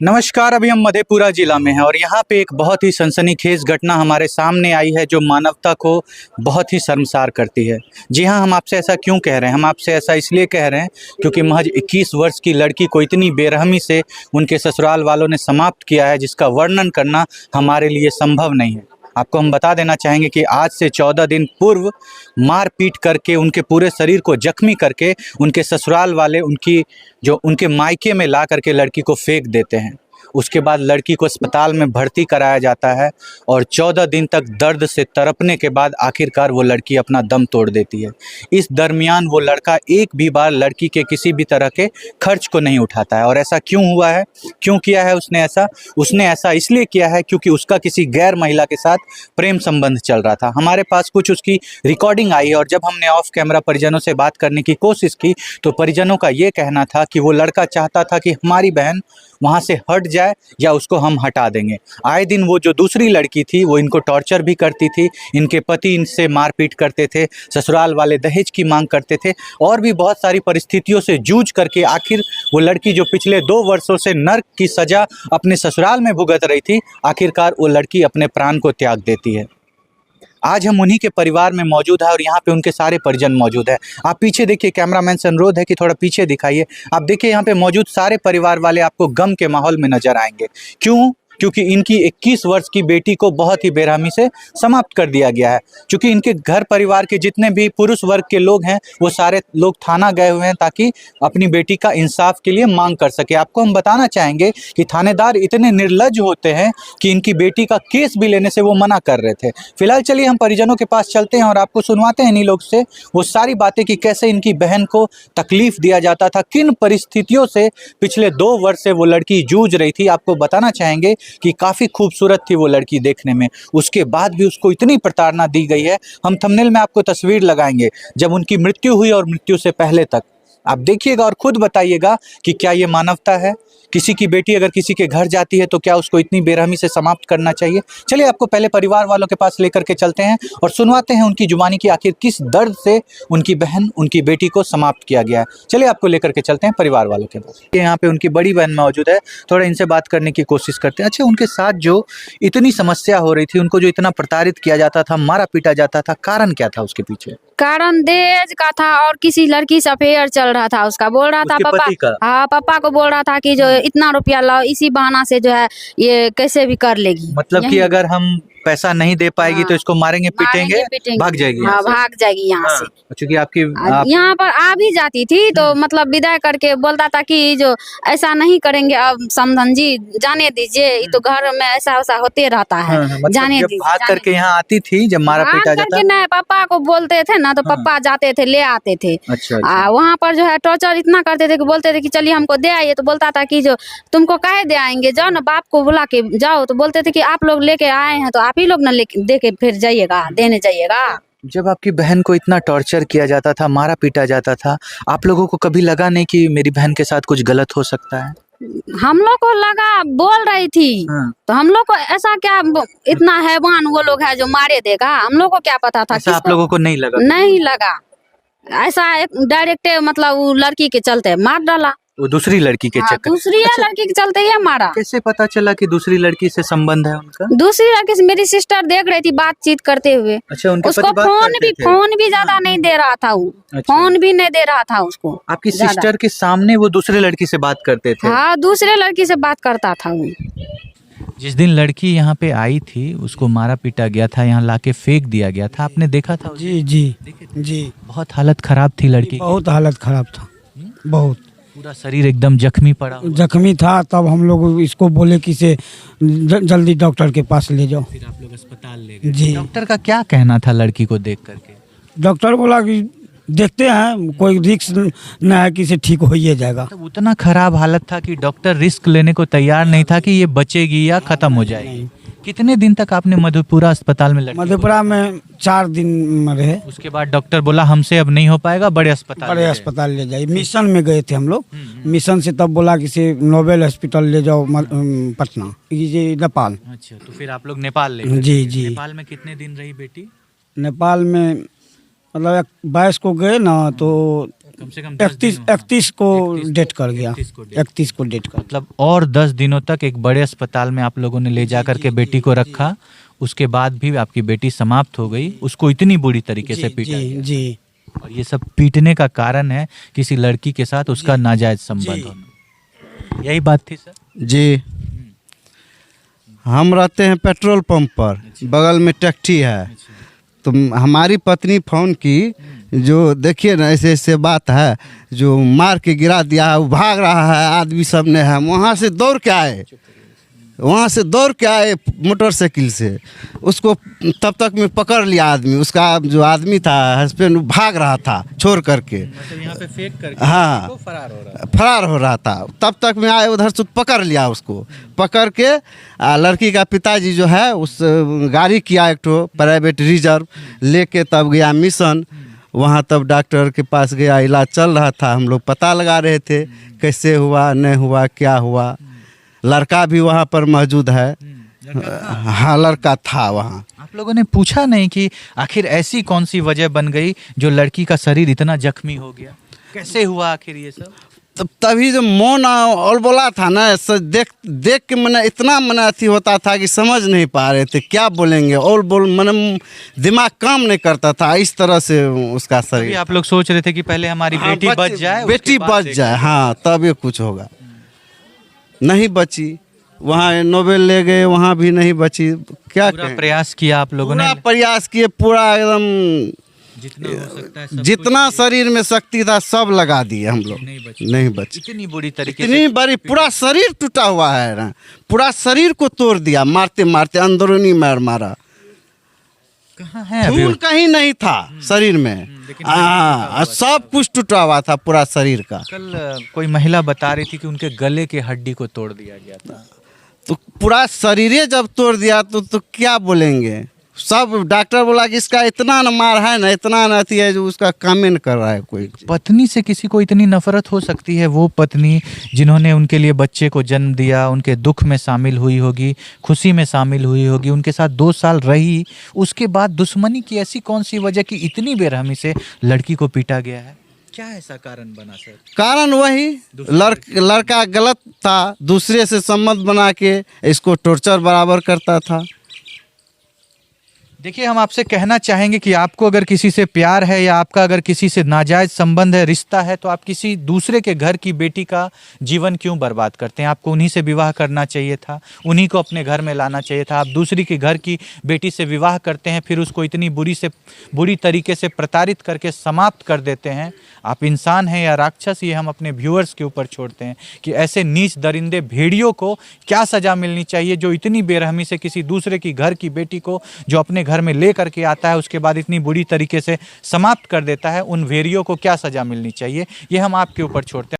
नमस्कार। अभी हम मधेपुरा जिला में हैं और यहाँ पे एक बहुत ही सनसनीखेज घटना हमारे सामने आई है जो मानवता को बहुत ही शर्मसार करती है। जी हाँ, हम आपसे ऐसा क्यों कह रहे हैं? हम आपसे ऐसा इसलिए कह रहे हैं क्योंकि महज 21 वर्ष की लड़की को इतनी बेरहमी से उनके ससुराल वालों ने समाप्त किया है जिसका वर्णन करना हमारे लिए संभव नहीं है। आपको हम बता देना चाहेंगे कि आज से 14 दिन पूर्व मारपीट करके उनके पूरे शरीर को जख्मी करके उनके ससुराल वाले उनके मायके में ला करके लड़की को फेंक देते हैं। उसके बाद लड़की को अस्पताल में भर्ती कराया जाता है और 14 दिन तक दर्द से तड़पने के बाद आखिरकार वो लड़की अपना दम तोड़ देती है। इस दरमियान वो लड़का एक भी बार लड़की के किसी भी तरह के खर्च को नहीं उठाता है। और ऐसा क्यों हुआ है, क्यों किया है उसने ऐसा इसलिए किया है क्योंकि उसका किसी गैर महिला के साथ प्रेम संबंध चल रहा था। हमारे पास कुछ उसकी रिकॉर्डिंग आई और जब हमने ऑफ कैमरा परिजनों से बात करने की कोशिश की तो परिजनों का ये कहना था कि वो लड़का चाहता था कि हमारी बहन वहाँ से हट जाए या उसको हम हटा देंगे। आए दिन वो जो दूसरी लड़की थी वो इनको टॉर्चर भी करती थी, इनके पति इनसे मारपीट करते थे, ससुराल वाले दहेज की मांग करते थे और भी बहुत सारी परिस्थितियों से जूझ करके आखिर वो लड़की जो पिछले 2 वर्षों से नर्क की सज़ा अपने ससुराल में भुगत रही थी, आखिरकार वो लड़की अपने प्राण को त्याग देती है। आज हम उन्हीं के परिवार में मौजूद है और यहाँ पे उनके सारे परिजन मौजूद है। आप पीछे देखिए, कैमरामैन से अनुरोध है कि थोड़ा पीछे दिखाइए। आप देखिए यहाँ पे मौजूद सारे परिवार वाले आपको गम के माहौल में नजर आएंगे। क्यों? क्योंकि इनकी 21 वर्ष की बेटी को बहुत ही बेरहमी से समाप्त कर दिया गया है। क्योंकि इनके घर परिवार के जितने भी पुरुष वर्ग के लोग हैं वो सारे लोग थाना गए हुए हैं ताकि अपनी बेटी का इंसाफ के लिए मांग कर सके। आपको हम बताना चाहेंगे कि थानेदार इतने निर्लज्ज होते हैं कि इनकी बेटी का केस भी लेने से वो मना कर रहे थे। फिलहाल चलिए हम परिजनों के पास चलते हैं और आपको सुनवाते हैं इन्हीं लोग से वो सारी बातें कि कैसे इनकी बहन को तकलीफ दिया जाता था, किन परिस्थितियों से पिछले 2 वर्ष से वो लड़की जूझ रही थी। आपको बताना चाहेंगे कि काफ़ी खूबसूरत थी वो लड़की देखने में, उसके बाद भी उसको इतनी प्रताड़ना दी गई है। हम थंबनेल में आपको तस्वीर लगाएंगे जब उनकी मृत्यु हुई और मृत्यु से पहले तक। आप देखिएगा और खुद बताइएगा कि क्या ये मानवता है। किसी की बेटी अगर किसी के घर जाती है तो क्या उसको इतनी बेरहमी से समाप्त करना चाहिए? चलिए आपको पहले परिवार वालों के पास लेकर के चलते हैं और सुनवाते हैं उनकी जुबानी की आखिर किस दर्द से उनकी बहन, उनकी बेटी को समाप्त किया गया है। चलिए आपको लेकर के चलते हैं परिवार वालों के पास। यहाँ पे उनकी बड़ी बहन मौजूद है, थोड़ा इनसे बात करने की कोशिश करते हैं। अच्छा, उनके साथ जो इतनी समस्या हो रही थी, उनको जो इतना प्रताड़ित किया जाता था, मारा पीटा जाता था, कारण क्या था उसके पीछे? कारण दहेज का था और किसी लड़की से अफेयर चल रहा था उसका। बोल रहा था पापा, हाँ पापा को बोल रहा था कि जो इतना रुपया लाओ, इसी बहाना से जो है ये कैसे भी कर लेगी। मतलब कि अगर हम पैसा नहीं दे पाएगी तो इसको मारेंगे पीटेंगे, भाग जाएगी। हाँ, भाग जाएगी यहाँ से। क्योंकि आपकी यहाँ पर आ भी जाती थी तो मतलब विदाई करके बोलता था कि जो ऐसा नहीं करेंगे, अब समधन जी जाने दीजिए, ये तो घर में ऐसा वैसा होते रहता है। मतलब जाने जब दीजिए। भाग करके यहाँ आती थी, जब मारा पीटा जाता, नहीं, पापा को बोलते थे ना तो पापा जाते थे, ले आते थे। अच्छा। वहाँ पर जो है टॉर्चर इतना करते थे कि बोलते थे कि चलिए हमको दे आइए, तो बोलता था कि जो तुमको काहे दे आएंगे, जाओ ना बाप को बुला के जाओ। तो बोलते थे कि आप लोग लेके आए हैं तो आप ही लोग ना दे के फिर जाइएगा, देने जाइएगा। जब आपकी बहन को इतना टॉर्चर किया जाता था, मारा पीटा जाता था, आप लोगों को कभी लगा नहीं कि मेरी बहन के साथ कुछ गलत हो सकता है? हम लोग को लगा, बोल रही थी तो हम लोग को ऐसा क्या इतना हैवान वो लोग है जो मारे देगा, हम लोग को क्या पता था। ऐसा आप लोगों को नहीं लगा? नहीं लगा, ऐसा डायरेक्ट मतलब वो लड़की के चलते मार डाला। वो दूसरी लड़की के चक्कर? दूसरी लड़की के चलते ही मारा। कैसे पता चला कि दूसरी लड़की से संबंध है उनका? दूसरी लड़की से मेरी सिस्टर देख रही थी बातचीत करते हुए। अच्छा, उनके उसको फोन भी ज्यादा नहीं दे रहा था वो। अच्छा। फोन भी नहीं दे रहा था उसको। आपकी सिस्टर के सामने वो दूसरे लड़की से बात करते थे? हाँ, दूसरे लड़की से बात करता था वो। जिस दिन लड़की यहाँ पे आई थी उसको मारा पीटा गया था, यहाँ लाके फेंक दिया गया था, आपने देखा था? जी जी जी। बहुत हालत खराब थी लड़की, बहुत हालत खराब था, बहुत। पूरा शरीर एकदम जख्मी पड़ा, जख्मी था। तब हम लोग इसको बोले कि इसे जल्दी डॉक्टर के पास ले जाओ। फिर आप लोग अस्पताल ले गए। जी। डॉक्टर का क्या कहना था लड़की को देख करके? डॉक्टर बोला कि देखते हैं, कोई रिस्क न है कि इसे ठीक हो ही जाएगा। तो उतना खराब हालत था कि डॉक्टर रिस्क लेने को तैयार नहीं था कि ये बचेगी या खत्म हो जाएगी। कितने दिन तक आपने मधेपुरा अस्पताल में लड़की? मधेपुरा में 4 दिन में रहे। उसके बाद डॉक्टर बोला हमसे अब नहीं हो पाएगा, बड़े अस्पताल ले जाइए। मिशन में गए थे हम लोग, मिशन से तब बोला कि इसे नोबेल हॉस्पिटल ले जाओ पटना, ये नेपाल। अच्छा, तो फिर आप लोग नेपाल ले गए? जी जी। नेपाल में कितने दिन रही बेटी? नेपाल में मतलब 22 को गए ना तो कम से कम 10 31 दिन, हाँ। 31 को 31 डेट कर गया, 31 को डेट। 31 को डेट कर। मतलब और 10 दिनों तक एक बड़े अस्पताल में आप लोगों ने ले जा करके बेटी को रखा, उसके बाद भी आपकी बेटी समाप्त हो गई, उसको इतनी बुरी तरीके से पीटा जी गया। जी और ये सब पीटने का कारण है किसी लड़की के साथ उसका नाजायज संबंध होना। यही बात थी सर। जी, हम रहते हैं पेट्रोल पंप पर, बगल में टैक्सी है। तो हमारी पत्नी फ़ोन की, जो देखिए ना ऐसे ऐसे बात है, जो मार के गिरा दिया है, वो भाग रहा है, आदमी सब ने है, वहाँ से दौड़ के आए, मोटरसाइकिल से उसको तब तक में पकड़ लिया आदमी, उसका जो आदमी था हस्बैंड, भाग रहा था छोड़ करके। मतलब यहाँ पे फेंक करके हाँ, वो फरार हो रहा फरार हो रहा था। तब तक में आए उधर से पकड़ लिया उसको, पकड़ के लड़की का पिताजी जो है उस गाड़ी किया एक ठो प्राइवेट रिजर्व लेके, तब गया मिशन। वहाँ तब डॉक्टर के पास गया, इलाज चल रहा था, हम लोग पता लगा रहे थे कैसे हुआ नहीं हुआ क्या हुआ। लड़का भी वहाँ पर मौजूद है, हाँ लड़का था वहाँ। आप लोगों ने पूछा नहीं कि आखिर ऐसी कौन सी वजह बन गई जो लड़की का शरीर इतना जख्मी हो गया, कैसे हुआ आखिर ये सब? तभी जो मौन और बोला था ना, देख के मैंने इतना मन अथी होता था कि समझ नहीं पा रहे थे क्या बोलेंगे, और मैंने दिमाग काम नहीं करता था, इस तरह से उसका अभी शरीर। आप लोग सोच रहे थे कि पहले हमारी हाँ, बेटी बच जाए, बेटी उसके बाद बच जाए, हाँ तब ये कुछ होगा। नहीं बची, वहाँ नोबेल ले गए, वहाँ भी नहीं बची। क्या पूरा कहें? प्रयास किया आप लोगों ने, पूरा प्रयास किए, पूरा एकदम जितना हो सकता है सब जितना कुछ शरीर में शक्ति था सब लगा दिए हम लोग, नहीं बची। इतनी बुरी तरीके इतनी से बड़ी, पूरा शरीर टूटा हुआ है ना, पूरा शरीर को तोड़ दिया, मारते मारते अंदरूनी मार मारा। कहाँ है अभी? खून कहीं नहीं था शरीर में, लेकिन हाँ सब कुछ टूटा हुआ था पूरा शरीर का। कल कोई महिला बता रही थी कि उनके गले के हड्डी को तोड़ दिया गया था। तो पूरा शरीर जब तोड़ दिया तो क्या बोलेंगे। सब डॉक्टर बोला कि इसका इतना न मार है ना, इतना न अथी है, जो उसका कमेंट कर रहा है कोई। पत्नी से किसी को इतनी नफरत हो सकती है? वो पत्नी जिन्होंने उनके लिए बच्चे को जन्म दिया, उनके दुख में शामिल हुई होगी, खुशी में शामिल हुई होगी, उनके साथ 2 साल रही, उसके बाद दुश्मनी की ऐसी कौन सी वजह कि इतनी बेरहमी से लड़की को पीटा गया है? क्या ऐसा कारण बना सर? कारण वही लड़का गलत था, दूसरे से संबंध बना के इसको टॉर्चर बराबर करता था। देखिए, हम आपसे कहना चाहेंगे कि आपको अगर किसी से प्यार है या आपका अगर किसी से नाजायज संबंध है, रिश्ता है, तो आप किसी दूसरे के घर की बेटी का जीवन क्यों बर्बाद करते हैं? आपको उन्हीं से विवाह करना चाहिए था, उन्हीं को अपने घर में लाना चाहिए था। आप दूसरी के घर की बेटी से विवाह करते हैं, फिर उसको इतनी बुरी तरीके से प्रताड़ित करके समाप्त कर देते हैं। आप इंसान हैं या राक्षस, ये हम अपने व्यूअर्स के ऊपर छोड़ते हैं कि ऐसे नीच दरिंदे भेड़ियों को क्या सज़ा मिलनी चाहिए जो इतनी बेरहमी से किसी दूसरे की घर की बेटी को जो अपने घर में ले करके आता है, उसके बाद इतनी बुरी तरीके से समाप्त कर देता है। उन भेड़ियों को क्या सज़ा मिलनी चाहिए, ये हम आपके ऊपर छोड़ते हैं।